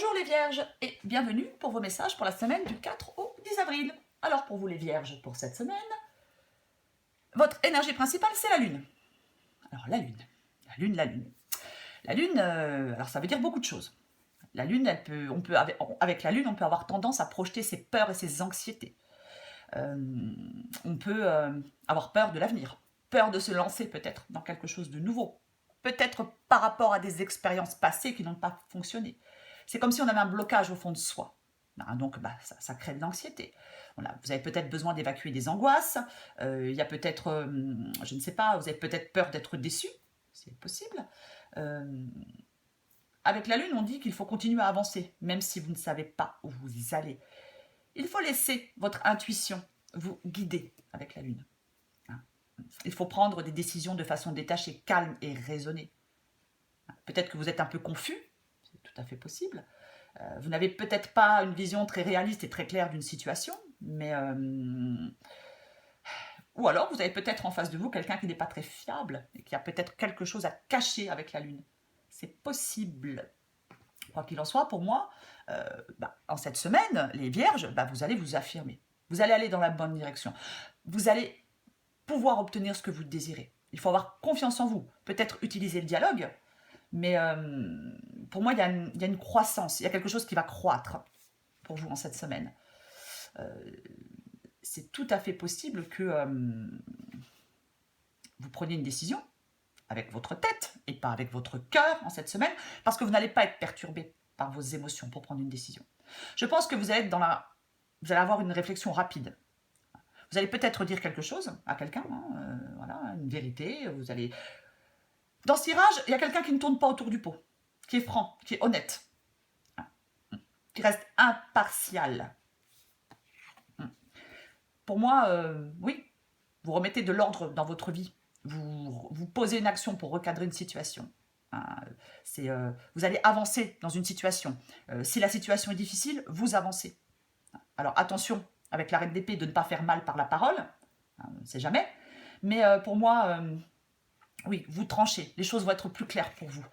Bonjour les Vierges et bienvenue pour vos messages pour la semaine du 4 au 10 avril. Alors pour vous les Vierges, pour cette semaine, votre énergie principale c'est la Lune. Alors la Lune. La Lune, alors ça veut dire beaucoup de choses. La Lune, avec la Lune, on peut avoir tendance à projeter ses peurs et ses anxiétés. On peut avoir peur de l'avenir, peur de se lancer peut-être dans quelque chose de nouveau, peut-être par rapport à des expériences passées qui n'ont pas fonctionné. C'est comme si on avait un blocage au fond de soi. Donc ça crée de l'anxiété. Voilà, vous avez peut-être besoin d'évacuer des angoisses, il y a peut-être, je ne sais pas, vous avez peut-être peur d'être déçu, c'est possible. Avec la Lune, on dit qu'il faut continuer à avancer, même si vous ne savez pas où vous allez. Il faut laisser votre intuition vous guider avec la Lune. Il faut prendre des décisions de façon détachée, calme et raisonnée. Peut-être que vous êtes un peu confus, c'est tout à fait possible. Vous n'avez peut-être pas une vision très réaliste et très claire d'une situation, mais ou alors vous avez peut-être en face de vous quelqu'un qui n'est pas très fiable et qui a peut-être quelque chose à cacher avec la Lune. C'est possible. Quoi qu'il en soit, pour moi, en cette semaine, les Vierges, vous allez vous affirmer. Vous allez aller dans la bonne direction. Vous allez pouvoir obtenir ce que vous désirez. Il faut avoir confiance en vous. Peut-être utiliser le dialogue, mais pour moi, il y a une croissance. Il y a quelque chose qui va croître pour vous en cette semaine. C'est tout à fait possible que vous preniez une décision avec votre tête et pas avec votre cœur en cette semaine, parce que vous n'allez pas être perturbé par vos émotions pour prendre une décision. Je pense que vous allez vous allez avoir une réflexion rapide. Vous allez peut-être dire quelque chose à quelqu'un, voilà, une vérité. Vous allez. Dans ce tirage, il y a quelqu'un qui ne tourne pas autour du pot, qui est franc, qui est honnête, qui reste impartial. Pour moi, oui, vous remettez de l'ordre dans votre vie. Vous posez une action pour recadrer une situation. Vous allez avancer dans une situation. Si la situation est difficile, vous avancez. Alors attention, avec la reine d'épée, de ne pas faire mal par la parole. On ne sait jamais. Mais pour moi, oui, vous tranchez. Les choses vont être plus claires pour vous.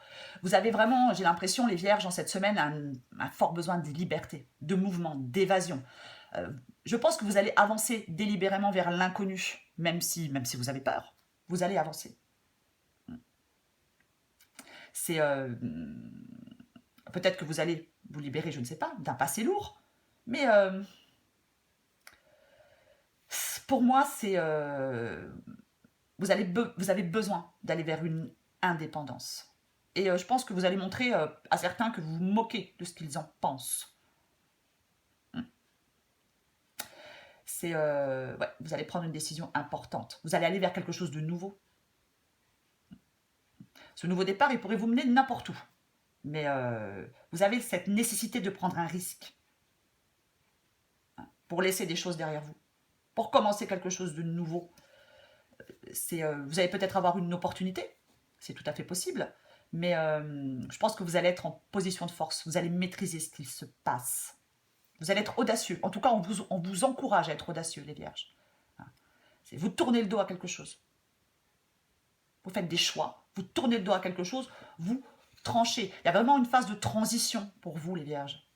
Vous avez vraiment, j'ai l'impression, les Vierges, en cette semaine, un fort besoin de liberté, de mouvement, d'évasion. Je pense que vous allez avancer délibérément vers l'inconnu, même si vous avez peur. Vous allez avancer. C'est peut-être que vous allez vous libérer, je ne sais pas, d'un passé lourd, mais pour moi, c'est vous avez besoin d'aller vers une indépendance. Et je pense que vous allez montrer à certains que vous vous moquez de ce qu'ils en pensent. Vous allez prendre une décision importante. Vous allez aller vers quelque chose de nouveau. Ce nouveau départ, il pourrait vous mener n'importe où. Mais vous avez cette nécessité de prendre un risque pour laisser des choses derrière vous, pour commencer quelque chose de nouveau. Vous allez peut-être avoir une opportunité, c'est tout à fait possible, mais je pense que vous allez être en position de force, vous allez maîtriser ce qu'il se passe. Vous allez être audacieux. En tout cas, on vous encourage à être audacieux, les Vierges. Vous tournez le dos à quelque chose. Vous faites des choix, vous tournez le dos à quelque chose, vous tranchez. Il y a vraiment une phase de transition pour vous, les Vierges.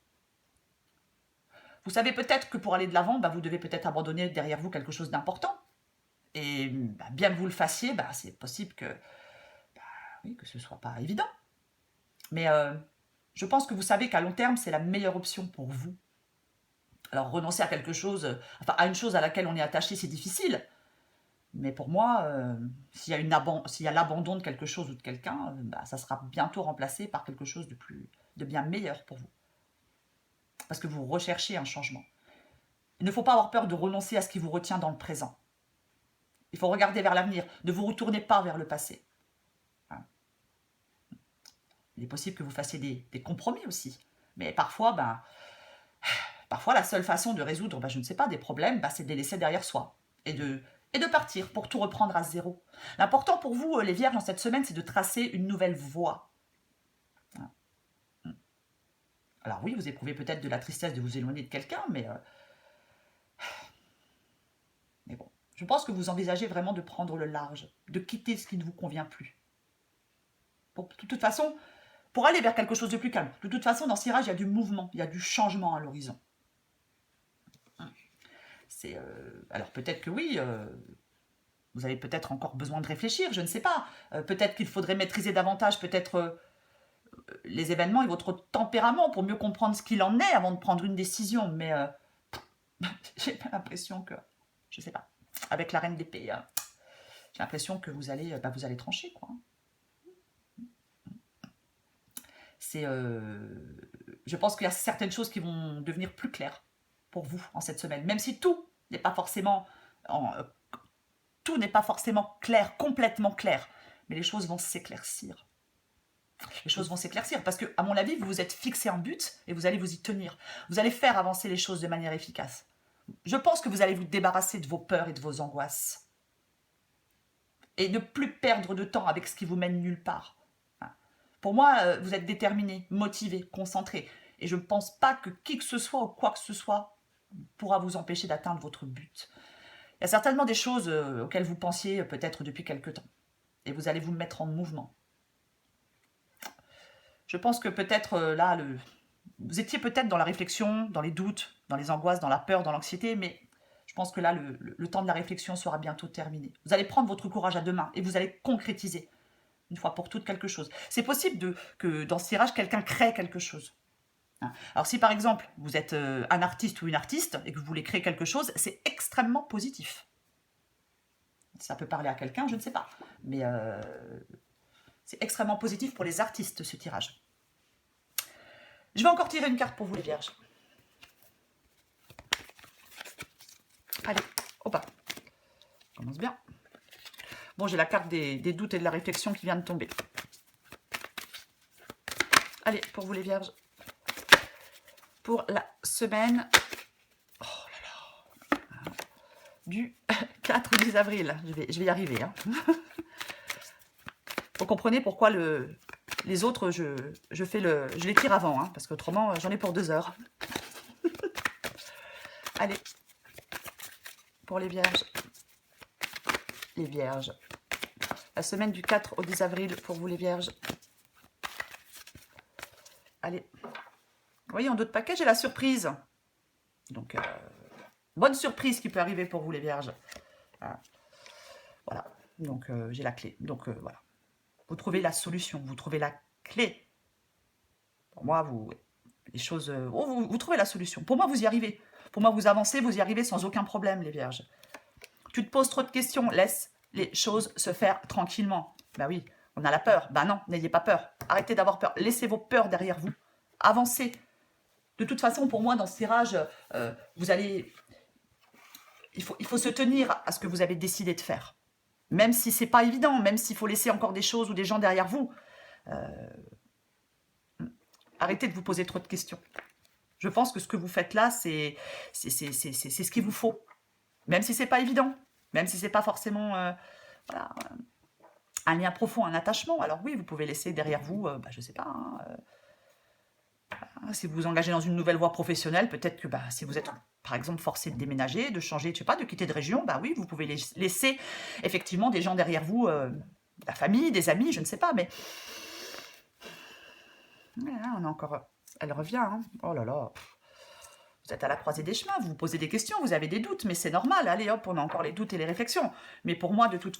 Vous savez peut-être que pour aller de l'avant, vous devez peut-être abandonner derrière vous quelque chose d'important. Et bien que vous le fassiez, c'est possible que, oui, que ce ne soit pas évident. Mais je pense que vous savez qu'à long terme, c'est la meilleure option pour vous. Alors renoncer à quelque chose, à une chose à laquelle on est attaché, c'est difficile. Mais pour moi, s'il y a l'abandon de quelque chose ou de quelqu'un, ça sera bientôt remplacé par quelque chose de bien meilleur pour vous. Parce que vous recherchez un changement. Il ne faut pas avoir peur de renoncer à ce qui vous retient dans le présent. Il faut regarder vers l'avenir. Ne vous retournez pas vers le passé. Il est possible que vous fassiez des compromis aussi. Mais parfois, la seule façon de résoudre, je ne sais pas, des problèmes, c'est de les laisser derrière soi. Et de partir pour tout reprendre à zéro. L'important pour vous, les Vierges, dans cette semaine, c'est de tracer une nouvelle voie. Alors oui, vous éprouvez peut-être de la tristesse de vous éloigner de quelqu'un, mais bon. Je pense que vous envisagez vraiment de prendre le large, de quitter ce qui ne vous convient plus. De toute façon, pour aller vers quelque chose de plus calme. De toute façon, dans ce tirage, il y a du mouvement, il y a du changement à l'horizon. Alors peut-être que oui, vous avez peut-être encore besoin de réfléchir, je ne sais pas. Peut-être qu'il faudrait maîtriser davantage peut-être les événements et votre tempérament pour mieux comprendre ce qu'il en est avant de prendre une décision. Mais j'ai l'impression que, je ne sais pas, avec la reine d'épée, j'ai l'impression que vous allez trancher, quoi. Je pense qu'il y a certaines choses qui vont devenir plus claires pour vous en cette semaine, même si tout n'est pas forcément clair, complètement clair, mais les choses vont s'éclaircir. Les choses vont s'éclaircir parce que, à mon avis, vous vous êtes fixé un but et vous allez vous y tenir. Vous allez faire avancer les choses de manière efficace. Je pense que vous allez vous débarrasser de vos peurs et de vos angoisses et ne plus perdre de temps avec ce qui vous mène nulle part. Pour moi, vous êtes déterminé, motivé, concentré. Et je ne pense pas que qui que ce soit ou quoi que ce soit pourra vous empêcher d'atteindre votre but. Il y a certainement des choses auxquelles vous pensiez peut-être depuis quelque temps. Et vous allez vous mettre en mouvement. Je pense que peut-être là, vous étiez peut-être dans la réflexion, dans les doutes, dans les angoisses, dans la peur, dans l'anxiété, mais je pense que là, le temps de la réflexion sera bientôt terminé. Vous allez prendre votre courage à deux mains et vous allez concrétiser une fois pour toutes quelque chose. C'est possible que dans ce tirage, quelqu'un crée quelque chose. Alors si par exemple, vous êtes un artiste ou une artiste et que vous voulez créer quelque chose, c'est extrêmement positif. Ça peut parler à quelqu'un, je ne sais pas. Mais c'est extrêmement positif pour les artistes, ce tirage. Je vais encore tirer une carte pour vous, les vierges. Allez, hop, commence bien. Bon, j'ai la carte des doutes et de la réflexion qui vient de tomber. Allez, pour vous les vierges. Pour la semaine du 4 au 10 avril. Je vais y arriver. Hein. Vous comprenez pourquoi les autres, je les tire avant. Hein, parce qu'autrement, j'en ai pour 2 heures. Allez, pour les vierges. Les vierges. La semaine du 4 au 10 avril pour vous les vierges. Allez. Vous voyez, en dos de paquet, j'ai la surprise. Donc, bonne surprise qui peut arriver pour vous les vierges. Voilà. Donc, j'ai la clé. Donc, voilà. Vous trouvez la solution. Vous trouvez la clé. Pour moi, les choses... vous trouvez la solution. Pour moi, vous y arrivez. Pour moi, vous avancez, vous y arrivez sans aucun problème, les vierges. Tu te poses trop de questions, laisse les choses se faire tranquillement. Ben oui, on a la peur. Ben non, n'ayez pas peur. Arrêtez d'avoir peur. Laissez vos peurs derrière vous. Avancez. De toute façon, pour moi, dans ce tirage, vous allez... Il faut se tenir à ce que vous avez décidé de faire. Même si c'est pas évident, même s'il faut laisser encore des choses ou des gens derrière vous. Arrêtez de vous poser trop de questions. Je pense que ce que vous faites là, c'est ce qu'il vous faut. Même si c'est pas évident, même si c'est pas forcément voilà, un lien profond, un attachement. Alors oui, vous pouvez laisser derrière vous, je sais pas, si vous vous engagez dans une nouvelle voie professionnelle, peut-être que si vous êtes par exemple forcé de déménager, de changer, je sais pas, de quitter de région, oui, vous pouvez laisser effectivement des gens derrière vous, la famille, des amis, je ne sais pas, mais on a encore, elle revient, hein. Oh là là. Vous êtes à la croisée des chemins, vous vous posez des questions, vous avez des doutes, mais c'est normal. Allez, hop, on a encore les doutes et les réflexions. Mais pour moi, de toute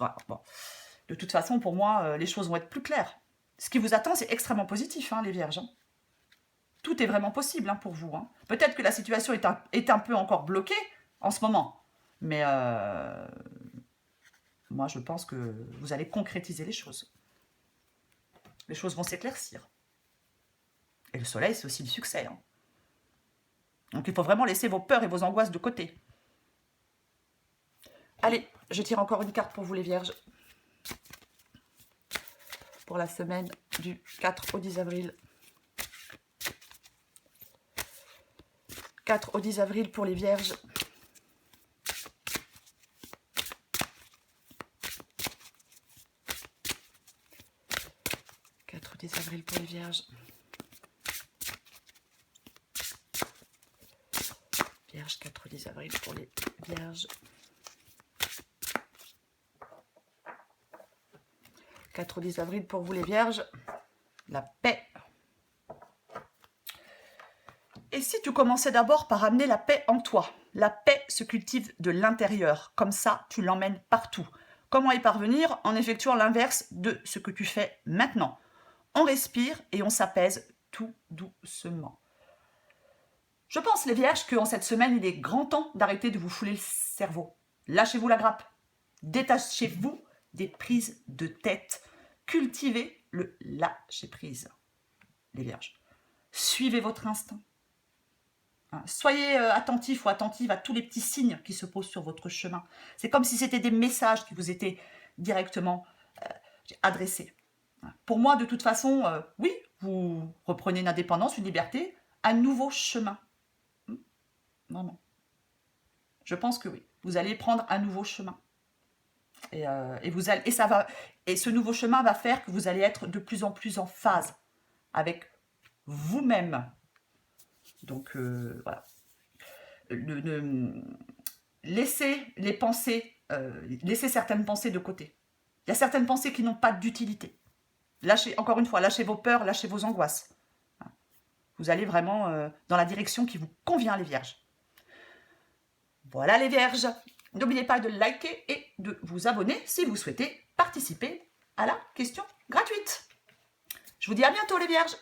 façon, pour moi, les choses vont être plus claires. Ce qui vous attend, c'est extrêmement positif, hein, les vierges. Hein. Tout est vraiment possible pour vous. Hein. Peut-être que la situation est un peu encore bloquée en ce moment. Mais moi, je pense que vous allez concrétiser les choses. Les choses vont s'éclaircir. Et le soleil, c'est aussi le succès. Hein. Donc, il faut vraiment laisser vos peurs et vos angoisses de côté. Allez, je tire encore une carte pour vous, les vierges. Pour la semaine du 4 au 10 avril. 4 au 10 avril pour les vierges. Au 10 avril pour les vierges. Vierge, 4 au 10 avril pour les vierges. 4 au 10 avril pour vous les vierges. La paix Et si tu commençais d'abord par amener la paix en toi? La paix se cultive de l'intérieur. Comme ça, tu l'emmènes partout. Comment y parvenir? En effectuant l'inverse de ce que tu fais maintenant. On respire et on s'apaise tout doucement. Je pense, les vierges, qu'en cette semaine, il est grand temps d'arrêter de vous fouler le cerveau. Lâchez-vous la grappe. Détachez-vous des prises de tête. Cultivez le lâcher-prise, les vierges. Suivez votre instinct. Soyez attentifs ou attentives à tous les petits signes qui se posent sur votre chemin. C'est comme si c'était des messages qui vous étaient directement adressés. Pour moi, de toute façon, oui, vous reprenez une indépendance, une liberté, un nouveau chemin. Vraiment. Je pense que oui. Vous allez prendre un nouveau chemin. Et ce nouveau chemin va faire que vous allez être de plus en plus en phase avec vous-même. Donc, voilà. Laissez les pensées, laissez certaines pensées de côté. Il y a certaines pensées qui n'ont pas d'utilité. Lâchez, encore une fois, lâchez vos peurs, lâchez vos angoisses. Vous allez vraiment dans la direction qui vous convient, les vierges. Voilà, les vierges. N'oubliez pas de liker et de vous abonner si vous souhaitez participer à la question gratuite. Je vous dis à bientôt, les vierges.